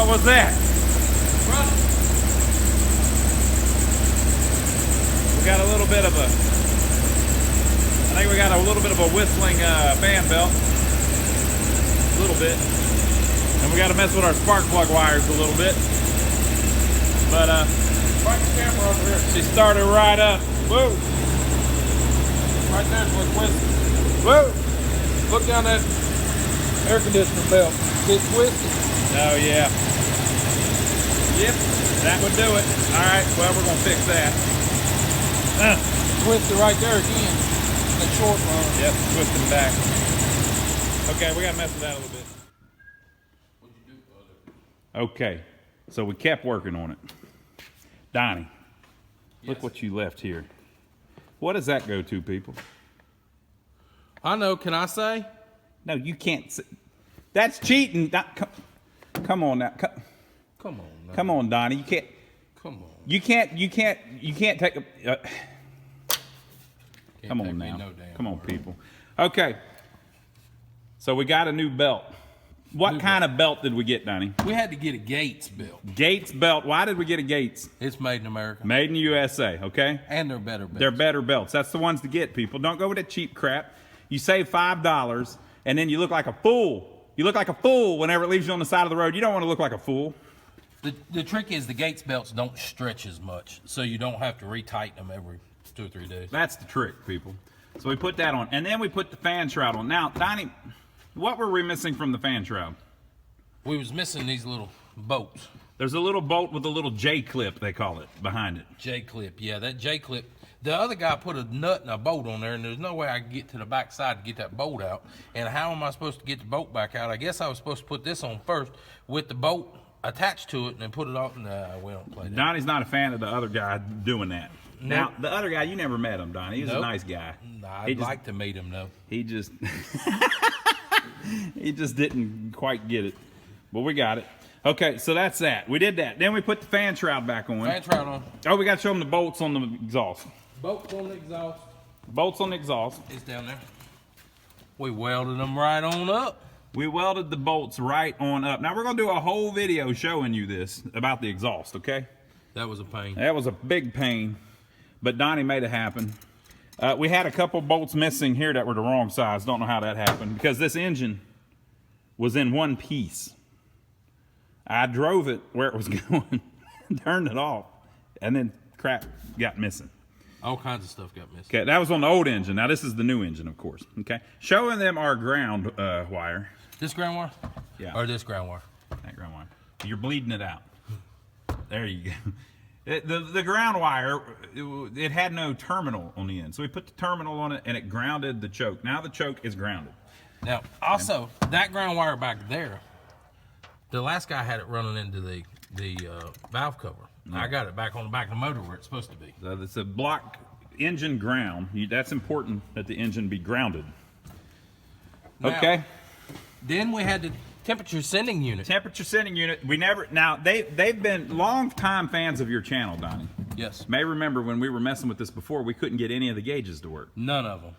What was that? We got a little bit of a, I think we got a little bit of a whistling fan belt. A little bit. And we got to mess with our spark plug wires a little bit. But Right the camera over here. she started right up. Whoa. Right there's what's twisted. Whoa! Look down that air conditioner belt. It's twisted. Oh yeah. Yep, that would do it. All right, well we're gonna fix that. Twisted right there again. That short run. Yep, twisting back. Okay, we gotta mess with that a little bit. What'd you do for other? Okay, so we kept working on it. Donnie, look Yes. what you left here. What does that go to, people? I know. Can I say? No, you can't. That's cheating. Come on now. Come on. Now. Come on, Donnie. You can't. Come on. You can't take a. Can't Come take on me now. no damn Come on, word. people. Okay. So we got a new belt. What kind of belt did we get, Donnie? We had to get a Gates belt. Gates belt. Why did we get a Gates? It's made in America. Made in the USA, okay? And they're better belts. They're better belts. That's the ones to get, people. Don't go with that cheap crap. You save $5 and then you look like a fool. You look like a fool whenever it leaves you on the side of the road. You don't want to look like a fool. The trick is the Gates belts don't stretch as much, so you don't have to retighten them every 2 or 3 days. That's the trick, people. So we put that on. And then we put the fan shroud on. Now, Donnie, what were we missing from the fan shroud? We was missing these little bolts. There's a little bolt with a little J-clip, they call it, behind it. J-clip, yeah, that J-clip. The other guy put a nut and a bolt on there, and there's no way I could get to the back side to get that bolt out. And how am I supposed to get the bolt back out? I guess I was supposed to put this on first with the bolt attached to it and then put it off. Nah, we don't play that. Donnie's not a fan of the other guy doing that. Nope. Now, the other guy, you never met him, Donnie. He's a Nope. nice guy. Nah, He I'd just- like to meet him, though. He just he just didn't quite get it. But we got it. Okay, so that's that. We did that. Then we put the fan shroud back on. Fan shroud on. Oh, we got to show them the bolts on the exhaust. Bolts on the exhaust. Bolts on the exhaust. It's down there. We welded them right on up. We welded the bolts right on up. Now we're going to do a whole video showing you this about the exhaust, okay? That was a pain. That was a big pain, but Donnie made it happen. We had a couple bolts missing here that were the wrong size. Don't know how that happened because this engine was in one piece. I drove it where it was going, turned it off, and then crap got missing. All kinds of stuff got missing. Okay, that was on the old engine. Now this is the new engine, of course. Okay, showing them our ground wire. This ground wire? Yeah. Or this ground wire? That ground wire. You're bleeding it out. There you go. The ground wire, it had no terminal on the end. So we put the terminal on it and it grounded the choke. Now the choke is grounded. Now, also, that ground wire back there, the last guy had it running into the valve cover. I got it back on the back of the motor where it's supposed to be. So it's a block engine ground. That's important that the engine be grounded. Now, Okay. Then we had the temperature sending unit. Temperature sending unit. We never. Now they've been long time fans of your channel, Donnie. Yes. May remember when we were messing with this before, we couldn't get any of the gauges to work. None of them.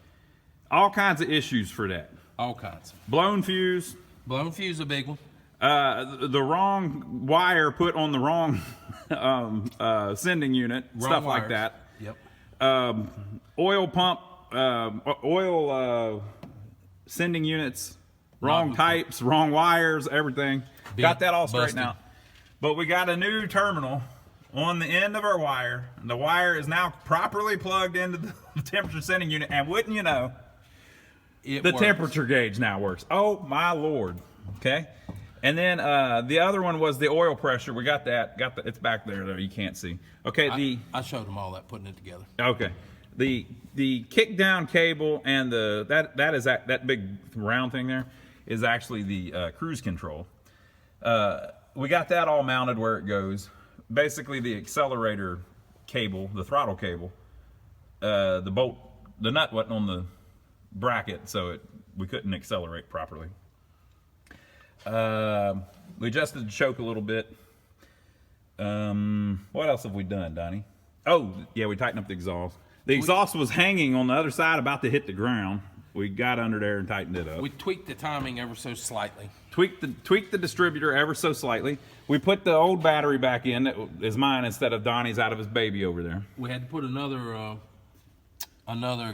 All kinds of issues for that. All kinds. Blown fuse. Blown fuse, a big one. The wrong wire put on the wrong sending unit, Wrong stuff wires. like that. Yep. Oil pump, oil sending units, wrong Not- types, wrong wires, everything. Got that all straightened busted. out. But we got a new terminal on the end of our wire. And the wire is now properly plugged into the temperature sending unit. And wouldn't you know, It the works. temperature gauge now works. Oh my Lord. Okay. And then the other one was the oil pressure. We got that. It's back there though. You can't see. Okay. I showed them all that, putting it together. Okay. The kick down cable and that big round thing there is actually the cruise control. We got that all mounted where it goes. Basically the accelerator cable, the throttle cable, the nut wasn't on the bracket, so we couldn't accelerate properly. We adjusted the choke a little bit. What else have we done, Donnie? Oh, yeah, we tightened up the exhaust. The exhaust was hanging on the other side, about to hit the ground. We got under there and tightened it up. We tweaked the timing ever so slightly. Tweaked the distributor ever so slightly. We put the old battery back in that is mine instead of Donnie's out of his baby over there. We had to put another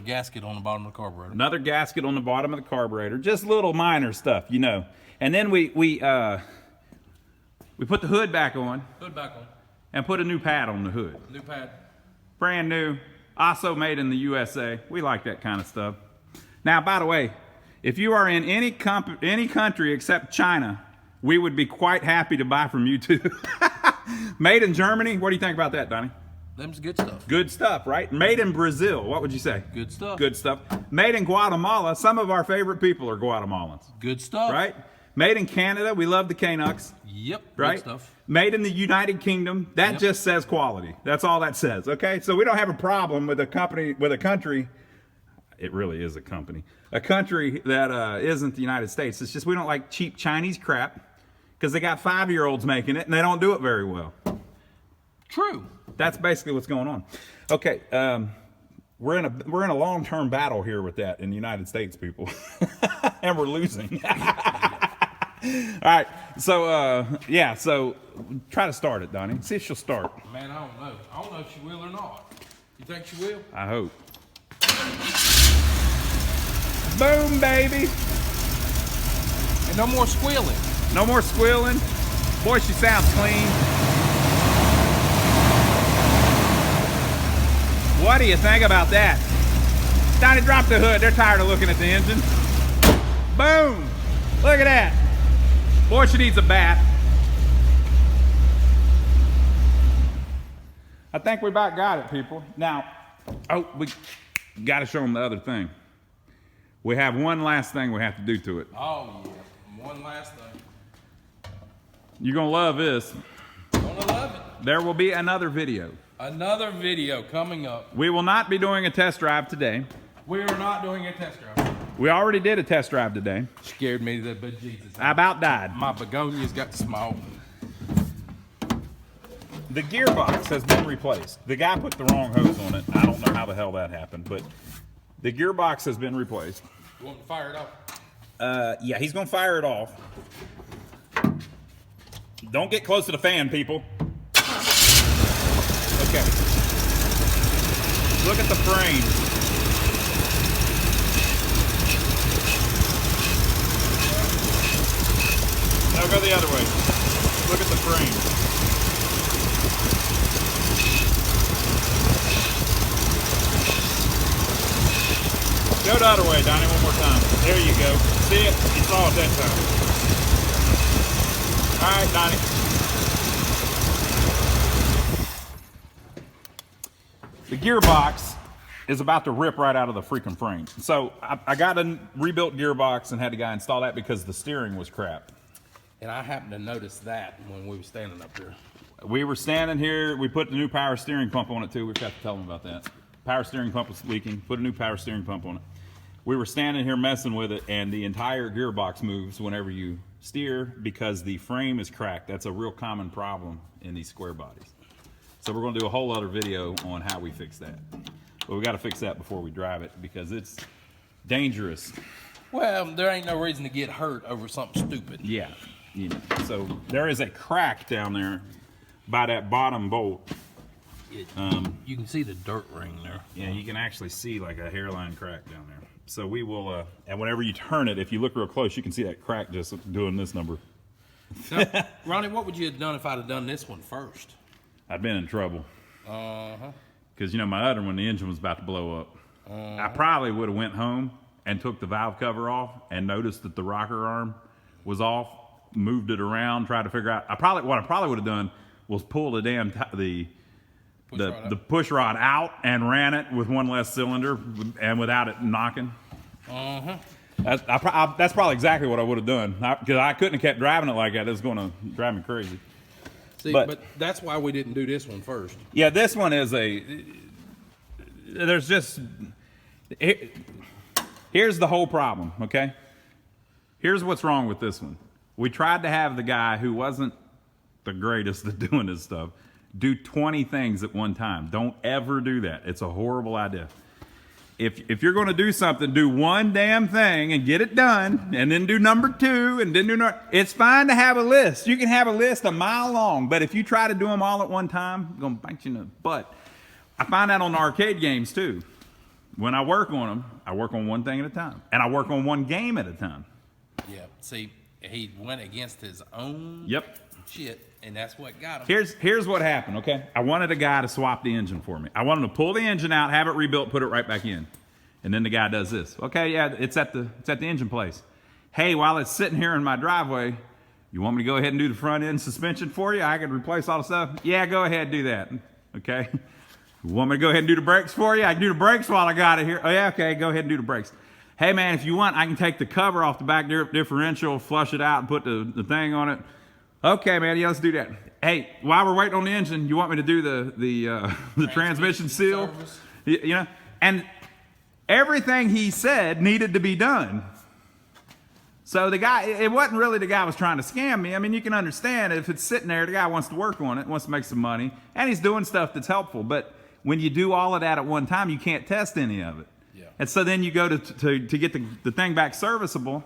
gasket on the bottom of the carburetor. Another gasket on the bottom of the carburetor. Just little minor stuff, you know. And then we put the hood back on. Hood back on. And put a new pad on the hood. New pad. Brand new. Also made in the USA. We like that kind of stuff. Now, by the way, if you are in any country except China, we would be quite happy to buy from you too. Made in Germany. What do you think about that, Donnie? Them's good stuff. Good stuff, right? Made in Brazil. What would you say? Good stuff. Good stuff. Made in Guatemala. Some of our favorite people are Guatemalans. Good stuff. Right? Made in Canada. We love the Canucks. Yep. Right? Good stuff. Made in the United Kingdom. That just says quality. That's all that says. Okay? So we don't have a problem with a country. It really is a company. A country that isn't the United States. It's just we don't like cheap Chinese crap because they got 5-year-olds making it and they don't do it very well. True. That's basically what's going on. Okay, we're in a long-term battle here with that in the United States, people, and we're losing. All right, so yeah, so try to start it, Donnie. See if she'll start. Man, I don't know. I don't know if she will or not. You think she will? I hope. Boom, baby. And no more squealing. No more squealing. Boy, she sounds clean. What do you think about that? Donnie, drop the hood. They're tired of looking at the engine. Boom. Look at that. Boy, she needs a bat. I think we about got it, people. Now, we got to show them the other thing. We have one last thing we have to do to it. Oh, yeah. One last thing. You're going to love this. Gonna love it. There will be another video. Another video coming up. We will not be doing a test drive today. We are not doing a test drive. We already did a test drive today. Scared me to the bejesus. I about died. My begonias got small. The gearbox has been replaced. The guy put the wrong hose on it. I don't know how the hell that happened, but the gearbox has been replaced. You want to fire it off? Yeah, he's gonna fire it off. Don't get close to the fan, people. Okay. Look at the frame. Now go the other way. Look at the frame. Go the other way, Donnie, one more time. There you go. See it? You saw it that time. All right, Donnie. The gearbox is about to rip right out of the freaking frame. So I got a rebuilt gearbox and had a guy install that because the steering was crap. And I happened to notice that when we were standing up here. We were standing here. We put the new power steering pump on it too. We forgot to tell them about that. Power steering pump was leaking. Put a new power steering pump on it. We were standing here messing with it, and the entire gearbox moves whenever you steer because the frame is cracked. That's a real common problem in these square bodies. So we're going to do a whole other video on how we fix that. But we got to fix that before we drive it because it's dangerous. Well, there ain't no reason to get hurt over something stupid. Yeah, you know. So there is a crack down there by that bottom bolt. You can see the dirt ring there. Yeah, you can actually see like a hairline crack down there. So we will, and whenever you turn it, if you look real close, you can see that crack just doing this number. Now, Ronnie, what would you have done if I'd have done this one first? I'd been in trouble. Because, you know, my other one, the engine was about to blow up. I probably would have went home and took the valve cover off and noticed that the rocker arm was off, moved it around, tried to figure out. What I probably would have done was pull the damn the push rod out and ran it with one less cylinder and without it knocking. That's probably exactly what I would have done because I couldn't have kept driving it like that. It was going to drive me crazy. See, but that's why we didn't do this one first. Yeah, this one is there's just, here's the whole problem, okay? Here's what's wrong with this one. We tried to have the guy who wasn't the greatest at doing this stuff do 20 things at one time. Don't ever do that. It's a horrible idea. if you're going to do something, do one damn thing and get it done, and then do number 2, and then do number. It's fine to have a list. You can have a list a mile long, but if you try to do them all at one time, it's going to bite you in the butt. I find that on the arcade games too. When I work on them, I work on one thing at a time, and I work on one game at a time. Yeah. See, he went against his own shit, and that's what got him. Here's what happened, okay? I wanted a guy to swap the engine for me. I wanted to pull the engine out, have it rebuilt, put it right back in. And then the guy does this. Okay, yeah, it's at the engine place. Hey, while it's sitting here in my driveway, you want me to go ahead and do the front end suspension for you? I could replace all the stuff. Yeah, go ahead and do that. Okay. You want me to go ahead and do the brakes for you? I can do the brakes while I got it here. Oh yeah, okay, go ahead and do the brakes. Hey man, if you want, I can take the cover off the back differential, flush it out, and put the thing on it. Okay, man, yeah, let's do that. Hey, while we're waiting on the engine, you want me to do the transmission seal? You know, and everything he said needed to be done. So the guy, it wasn't really the guy was trying to scam me. I mean, you can understand if it's sitting there, the guy wants to work on it, wants to make some money, and he's doing stuff that's helpful. But when you do all of that at one time, you can't test any of it. Yeah. And so then you go to get the thing back serviceable,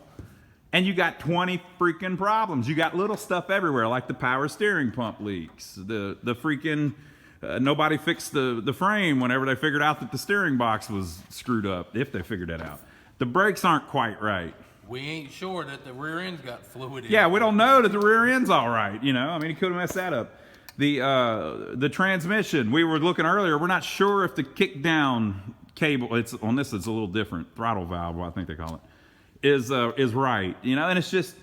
and you got 20 freaking problems. You got little stuff everywhere, like the power steering pump leaks, the freaking nobody fixed the frame whenever they figured out that the steering box was screwed up, if they figured that out. The brakes aren't quite right. We ain't sure that the rear end's got fluid in it. Yeah, we don't know that the rear end's all right. You know, I mean, he could have messed that up. The transmission, we were looking earlier. We're not sure if the kick down cable, it's on this, it's a little different. Throttle valve, I think they call it, is right. You know, and it's just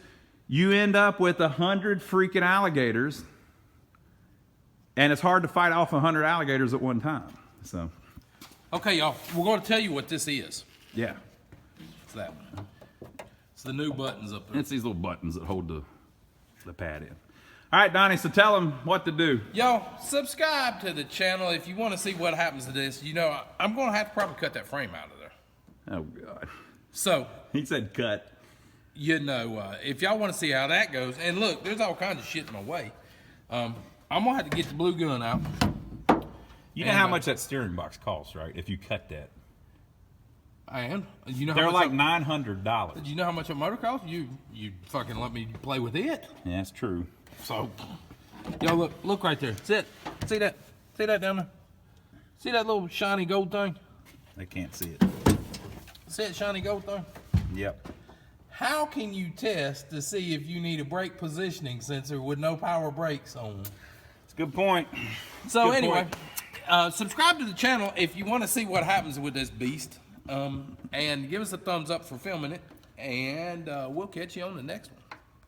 you end up with 100 freaking alligators, and it's hard to fight off 100 alligators at one time. So, okay, y'all, we're going to tell you what this is. Yeah, It's that one. It's the new buttons up there. it's these little buttons that hold the pad in. All right, Donnie, so tell them what to do. Y'all, subscribe to the channel if you want to see what happens to this. You know, I'm going to have to probably cut that frame out of there. Oh, God. So, He said cut. you know, if y'all want to see how that goes, and look, there's all kinds of shit in my way. I'm going to have to get the blue gun out. You know how much that steering box costs, right? If you cut that. And you know They're how much like $900. Do you know how much a motor costs? You fucking let me play with it. Yeah, that's true. So, yo, look right there. See that down there? See that little shiny gold thing? They can't see it. See that shiny gold thing? Yep. How can you test to see if you need a brake positioning sensor with no power brakes on? It's a good point. So Good anyway, point. subscribe to the channel if you want to see what happens with this beast. And give us a thumbs up for filming it. And we'll catch you on the next one.